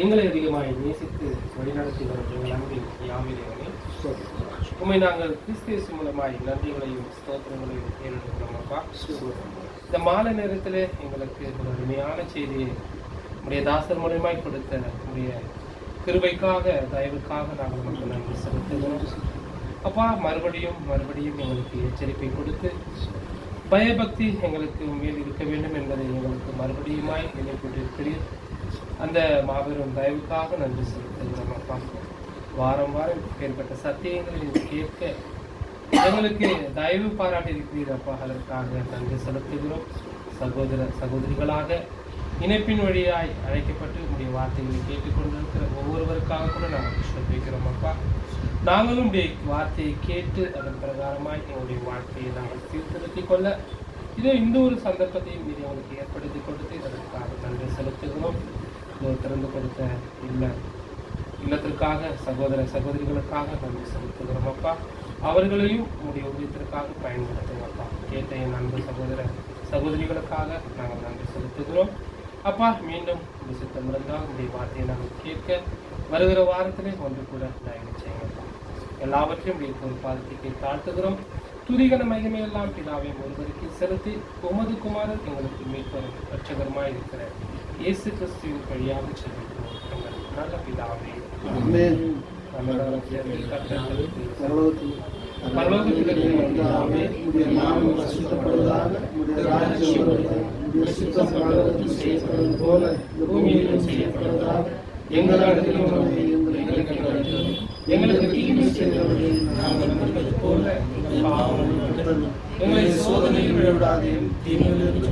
எங்களை அதிகமாய் நேசித்து வழிநடத்தி வரும் எங்கள் அன்பின் யாமிலேவனே உண்மை நாங்கள் கிறிஸ்தியசு மூலமாய் நன்றிகளையும் ஸ்தோத்திரங்களையும் ஏறெடுக்கிறோம் அப்பா. இந்த மாலை நேரத்தில் எங்களுக்கு ஒரு அருமையான செய்தியை உடைய தாசர் மூலமாய் கொடுத்த உடைய கிருபைக்காக தயவுக்காக நாங்கள் நமக்கு நன்றி செலுத்துகிறோம் அப்பா. மறுபடியும் எங்களுக்கு எச்சரிப்பை கொடுத்து பயபக்தி எங்களுக்கு மேல் இருக்க வேண்டும் என்பதை எங்களுக்கு மறுபடியுமாய் நினைப்பட்டிருக்கிறீர். அந்த மாபெரும் தயவுக்காக நன்றி செலுத்துகிறோம் அப்பா. வாரம் ஏற்பட்ட சத்தியங்களை கேட்க எங்களுக்கு தயவு பாராட்டி இருக்கிறீர் அப்பா. அதற்காக நன்றி செலுத்துகிறோம். சகோதரிகளாக இணைப்பின் வழியாய் அழைக்கப்பட்டு உடைய வார்த்தைகளை கேட்டுக்கொண்டிருக்கிற ஒவ்வொருவருக்காக கூட நாங்கள் சொல்லிக்கிறோம் அப்பா. நாங்களும் உடைய வார்த்தையை கேட்டு அதன் பிரகாரமாய் எங்களுடைய வாழ்க்கையை நாங்கள் சீர்திருத்திக் கொள்ள இதோ இந்த ஒரு சந்தர்ப்பத்தையும் மீது எங்களுக்கு ஏற்படுத்தி கொடுத்து அதற்காக நன்றி செலுத்துகிறோம். திறந்து கொடுத்த இல்லத்திற்காக சகோதரிகளுக்காக நன்றி செலுத்துகிறோம் அப்பா. அவர்களையும் உங்களுடைய ஊழியத்திற்காக பயன்படுத்துங்க அப்பா. கேட்ட என் அன்பு சகோதரிகளுக்காக நாங்கள் நன்றி செலுத்துகிறோம் அப்பா. மீண்டும் இந்த சித்தம் இருந்தால் உங்களுடைய வார்த்தையை நாங்கள் கேட்க வருகிற வாரத்திலே ஒன்று கூட தயவு செய்யுங்கப்பா. எல்லாவற்றையும் உடைய ஒரு பாதத்திற்கு தாழ்த்துகிறோம். துதிகன மகிமையெல்லாம் பிதாவை ஒருவருக்கு செலுத்தி உமது குமாரன் எங்களுக்கு மீட்பரும் ரட்சகருமாய் இருக்கிற இயேசு கிறிஸ்துவின் வழியாக செல்கிறோம் எங்கள் நல்ல பிதாவே. எங்களுக்கு தீமை செய்தவர்களை நாங்கள் மன்னிப்பது போல எங்களை சோதனையில் விடாதே தீமையிலிருந்து